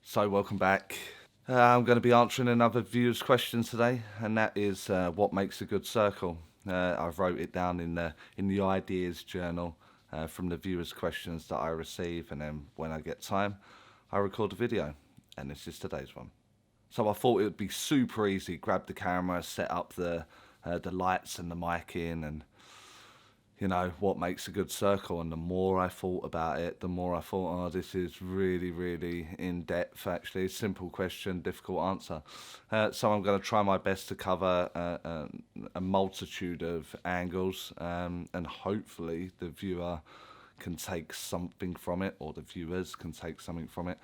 So welcome back. I'm going to be answering another viewer's question today, and that is what makes a good circle. I've wrote it down in the ideas journal from the viewers' questions that I receive, and then when I get time, I record a video, and this is today's one. So I thought it would be super easy. Grab the camera, set up the lights and the mic in, and what makes a good circle. And the more I thought about it, the more I thought, oh, this is really, really in depth. Actually, simple question, difficult answer. So I'm going to try my best to cover a multitude of angles, and hopefully the viewer can take something from it, or the viewers can take something from it,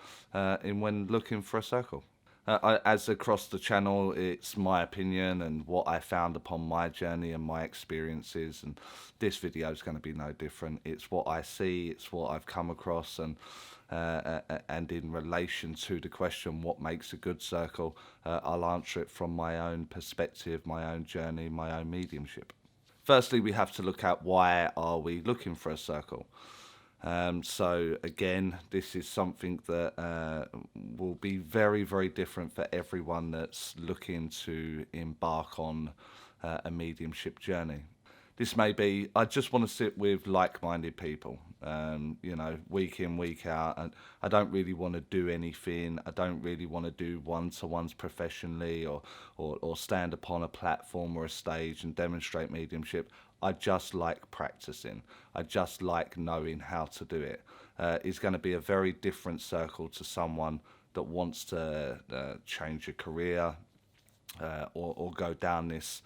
in when looking for a circle. As across the channel, it's my opinion and what I found upon my journey and my experiences, and this video is going to be no different. It's what I see, it's what I've come across, and in relation to the question, what makes a good circle, I'll answer it from my own perspective, my own journey, my own mediumship. Firstly, we have to look at why are we looking for a circle. So again, this is something that will be very, very different for everyone that's looking to embark on a mediumship journey. This may be, I just want to sit with like-minded people, week in, week out, and I don't really want to do anything. I don't really want to do one-to-ones professionally, or stand upon a platform or a stage and demonstrate mediumship. I just like practicing. I just like knowing how to do it. It's going to be a very different circle to someone that wants to change a career, or go down this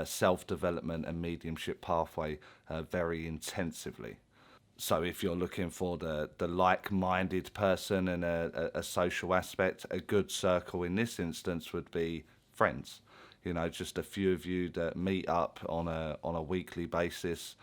self-development and mediumship pathway very intensively. So if you're looking for the like-minded person and a social aspect, a good circle in this instance would be friends. Just a few of you that meet up on a weekly basis.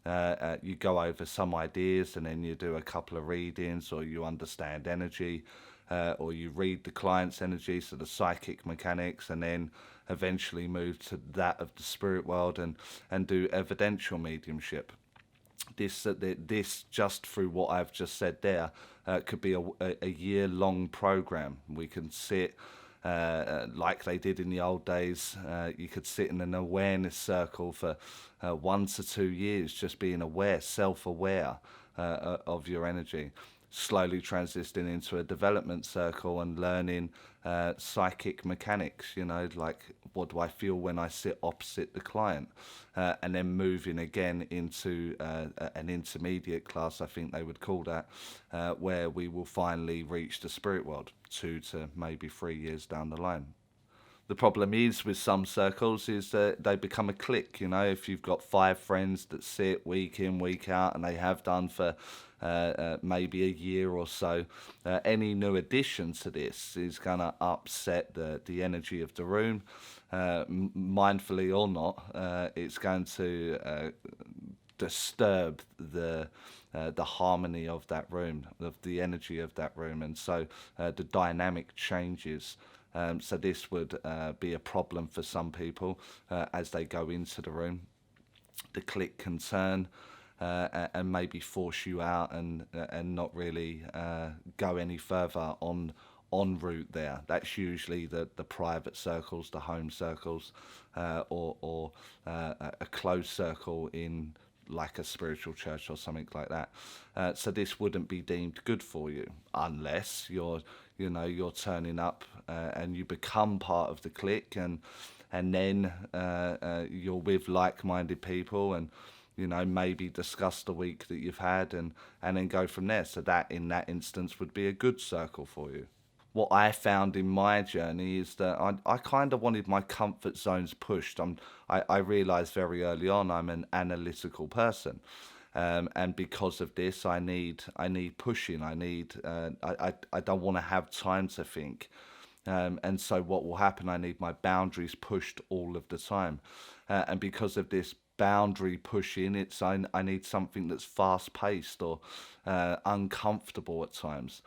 You go over some ideas, and then you do a couple of readings, or you understand energy, or you read the client's energy, so the psychic mechanics, and then eventually move to that of the spirit world, and do evidential mediumship. This just through what I've just said there, could be a year-long program. We can sit, like they did in the old days. You could sit in an awareness circle for 1 to 2 years, just being aware, self-aware of your energy, slowly transitioning into a development circle and learning psychic mechanics, like what do I feel when I sit opposite the client, and then moving again into an intermediate class, I think they would call that, where we will finally reach the spirit world 2 to maybe 3 years down the line. The problem is with some circles is that they become a clique. If you've got 5 friends that sit week in, week out, and they have done for maybe a year or so, any new addition to this is going to upset the energy of the room. Mindfully or not, it's going to disturb the harmony of that room, of the energy of that room, and so the dynamic changes. So this would be a problem for some people as they go into the room. The click can turn and maybe force you out, and not really go any further on route there. That's usually the private circles, the home circles, or a closed circle in like a spiritual church or something like that. So this wouldn't be deemed good for you unless you're turning up and you become part of the clique, and then you're with like-minded people, and maybe discuss the week that you've had, and then go from there. So that in that instance would be a good circle for you. What I found in my journey is that I kind of wanted my comfort zones pushed. I realized very early on I'm an analytical person. And because of this, I need pushing. I don't want to have time to think. And so what will happen, I need my boundaries pushed all of the time. And because of this boundary pushing, I need something that's fast paced, or uncomfortable at times.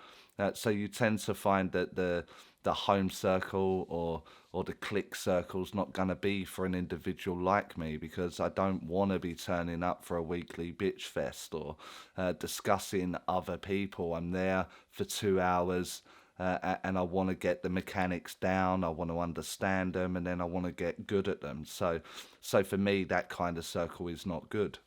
So you tend to find that the home circle or the click circle's not going to be for an individual like me, because I don't want to be turning up for a weekly bitch fest, or discussing other people. I'm there for 2 hours, and I want to get the mechanics down. I want to understand them, and then I want to get good at them. So for me, that kind of circle is not good.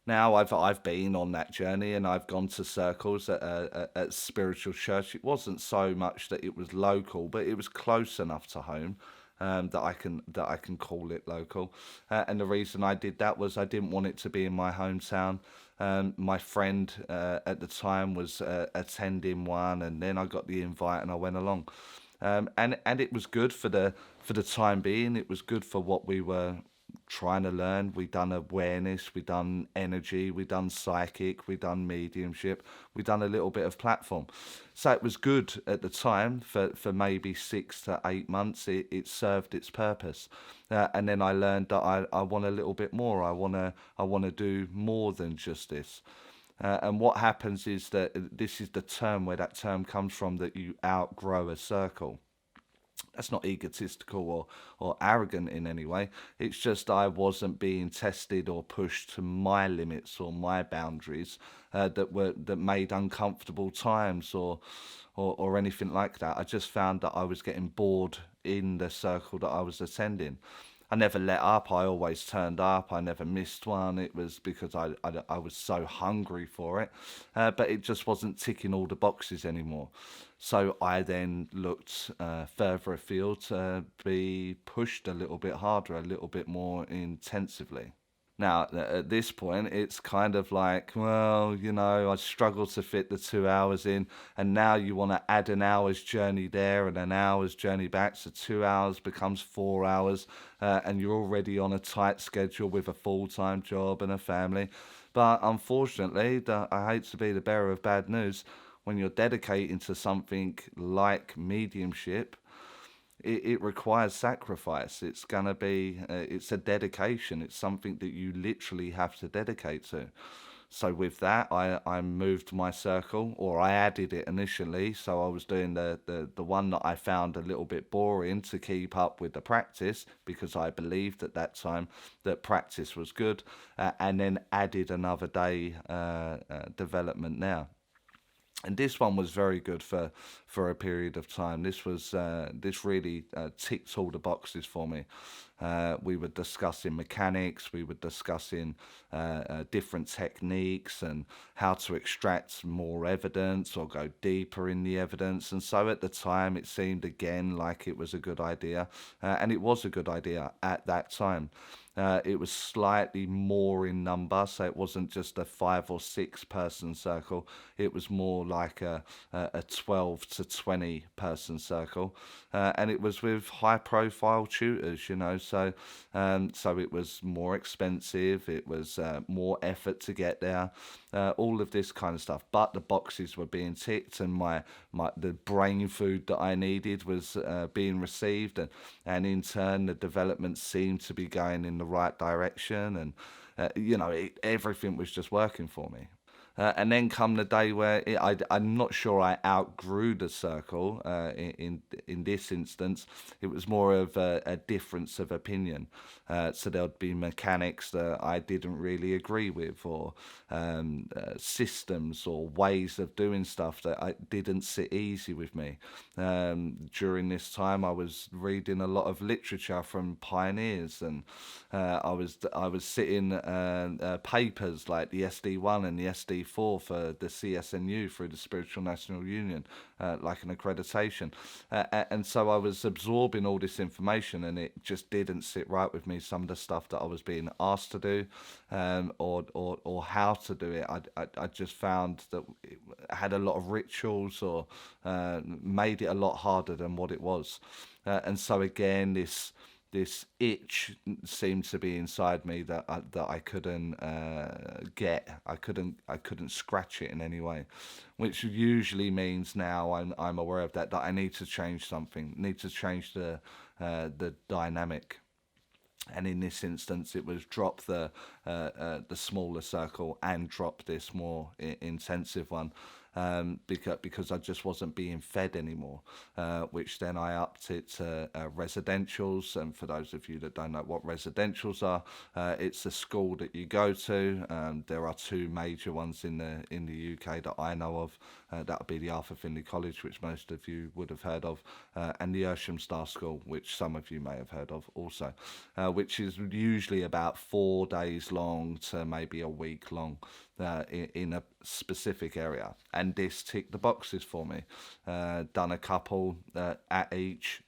Now I've been on that journey, and I've gone to circles at spiritual church. It wasn't so much that it was local, but it was close enough to home, that I can call it local. And the reason I did that was I didn't want it to be in my hometown. My friend at the time was attending one, and then I got the invite and I went along. And it was good for the time being. It was good for what we were trying to learn. We done awareness, we done energy, we done psychic, we done mediumship, we done a little bit of platform. So it was good at the time for maybe 6 to 8 months. It served its purpose, and then I learned that I want a little bit more. I want to do more than just this. And what happens is that this is the term where that term comes from, that you outgrow a circle. That's not egotistical or arrogant in any way. It's just I wasn't being tested or pushed to my limits or my boundaries, that made uncomfortable times or anything like that. I just found that I was getting bored in the circle that I was attending. I never let up. I always turned up. I never missed one. It was because I was so hungry for it, but it just wasn't ticking all the boxes anymore. So I then looked further afield to be pushed a little bit harder, a little bit more intensively. Now, at this point, it's kind of like, well, I struggle to fit the 2 hours in, and now you want to add an hour's journey there and an hour's journey back, so 2 hours becomes 4 hours, and you're already on a tight schedule with a full-time job and a family. But unfortunately, I hate to be the bearer of bad news, when you're dedicating to something like mediumship, it requires sacrifice. It's gonna be, it's a dedication. It's something that you literally have to dedicate to. So with that, I moved my circle, or I added it initially. So I was doing the one that I found a little bit boring to keep up with the practice, because I believed at that time that practice was good, and then added another day development now. And this one was very good for a period of time. This really ticked all the boxes for me. We were discussing mechanics, we were discussing different techniques and how to extract more evidence or go deeper in the evidence. And so at the time, it seemed again like it was a good idea, and it was a good idea at that time. It was slightly more in number, so it wasn't just a 5 or 6 person circle. It was more like a 12 to 20 person circle, and it was with high profile tutors, so it was more expensive. It was more effort to get there. All of this kind of stuff, but the boxes were being ticked, and the brain food that I needed was being received, and in turn the development seemed to be going in the right direction, and everything was just working for me. And then come the day where I'm not sure I outgrew the circle. In this instance, it was more of a difference of opinion. So there'd be mechanics that I didn't really agree with, or systems or ways of doing stuff that I didn't sit easy with me. During this time, I was reading a lot of literature from pioneers, and I was sitting papers like the SD1 and the SD4 for the CSNU through the Spiritual National Union, like an accreditation, and so I was absorbing all this information, and it just didn't sit right with me. Some of the stuff that I was being asked to do, or how to do it, I just found that it had a lot of rituals, or made it a lot harder than what it was, and so again this itch seemed to be inside me that I couldn't get. I couldn't scratch it in any way, which usually means now I'm aware of that I need to change something, need to change the dynamic. And in this instance, it was drop the smaller circle and drop this more intensive one. Because I just wasn't being fed anymore, which then I upped it to residentials. And for those of you that don't know what residentials are, it's a school that you go to. There are two major ones in the UK that I know of. That would be the Arthur Findlay College, which most of you would have heard of, and the Ersham Star School, which some of you may have heard of also, which is usually about 4 days long to maybe a week long. In a specific area, and this ticked the boxes for me. Done a couple at each,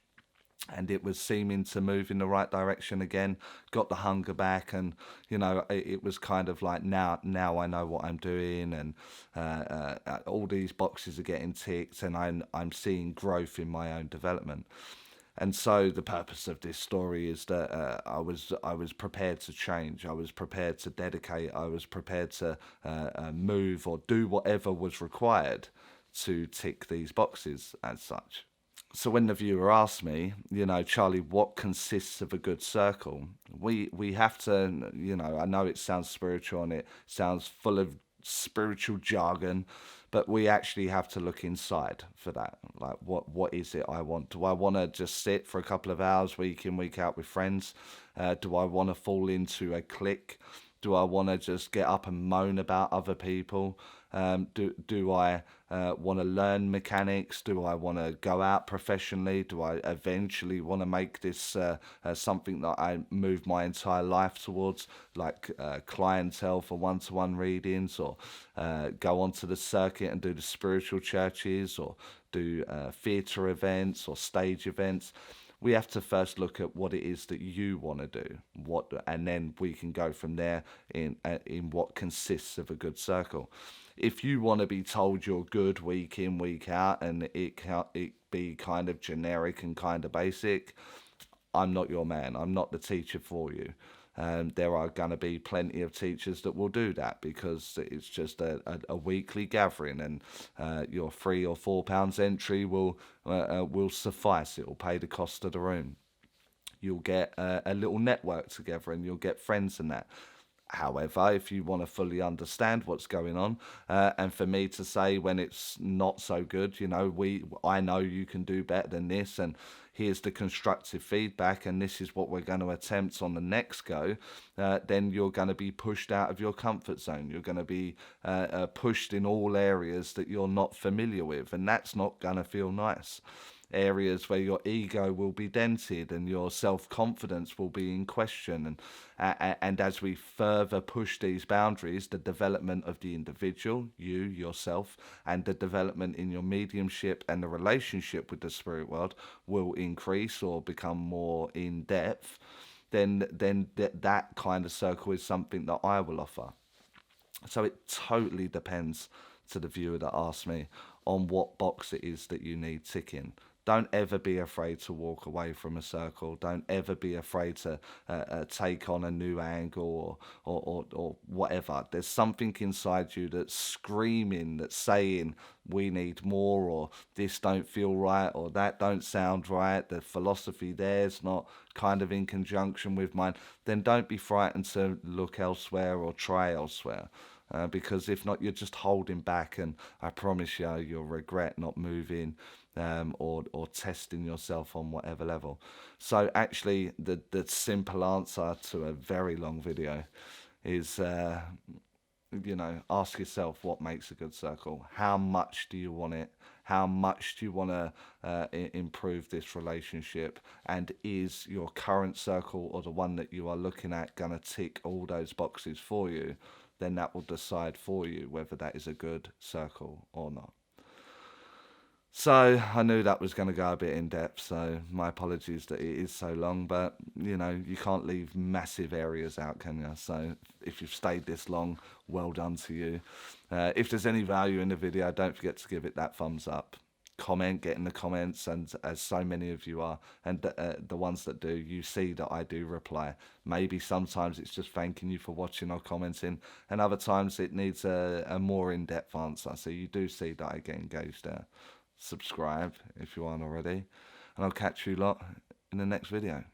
and it was seeming to move in the right direction again. Got the hunger back, and it was kind of like now I know what I'm doing, and all these boxes are getting ticked, and I'm seeing growth in my own development. And so the purpose of this story is that I was prepared to change. I was prepared to dedicate. I was prepared to move or do whatever was required to tick these boxes as such. So when the viewer asked me, Charlie, what consists of a good circle? We have to, I know it sounds spiritual and it sounds full of spiritual jargon, but we actually have to look inside for that. Like, what is it I want? Do I want to just sit for a couple of hours week in, week out with friends? Do I want to fall into a clique? Do I want to just get up and moan about other people? Do I want to learn mechanics? Do I want to go out professionally? Do I eventually want to make this something that I move my entire life towards, like clientele for one-to-one readings, or go onto the circuit and do the spiritual churches, or do theatre events or stage events? We have to first look at what it is that you want to do, and then we can go from there in what consists of a good circle. If you want to be told you're good week in, week out, and it be kind of generic and kind of basic, I'm not your man. I'm not the teacher for you. There are going to be plenty of teachers that will do that because it's just a weekly gathering, and your £3 or £4 entry will suffice. It will pay the cost of the room. You'll get a little network together, and you'll get friends and that. However, if you want to fully understand what's going on, and for me to say when it's not so good, I know you can do better than this, and here's the constructive feedback, and this is what we're going to attempt on the next go, then you're going to be pushed out of your comfort zone. You're going to be pushed in all areas that you're not familiar with, and that's not going to feel nice. Areas where your ego will be dented and your self-confidence will be in question, and as we further push these boundaries, the development of the individual, yourself, and the development in your mediumship and the relationship with the spirit world will increase or become more in depth. Then that kind of circle is something that I will offer. So it totally depends, to the viewer that asks me, on what box it is that you need ticking. Don't ever be afraid to walk away from a circle. Don't ever be afraid to take on a new angle or whatever. There's something inside you that's screaming, that's saying, we need more, or this don't feel right, or that don't sound right. The philosophy there's not kind of in conjunction with mine. Then don't be frightened to look elsewhere or try elsewhere. Because if not, you're just holding back, and I promise you'll regret not moving or testing yourself on whatever level. So actually, the simple answer to a very long video is, ask yourself what makes a good circle. How much do you want it? How much do you want to improve this relationship? And is your current circle or the one that you are looking at going to tick all those boxes for you? Then that will decide for you whether that is a good circle or not. So I knew that was going to go a bit in depth, so my apologies that it is so long, but you can't leave massive areas out, can you? So if you've stayed this long, well done to you. If there's any value in the video, don't forget to give it that thumbs up. Comment, get in the comments, and as so many of you are, and the ones that do, you see that I do reply. Maybe sometimes it's just thanking you for watching or commenting, and other times it needs a more in-depth answer, so you do see that I get engaged there. Subscribe if you aren't already, and I'll catch you lot in the next video.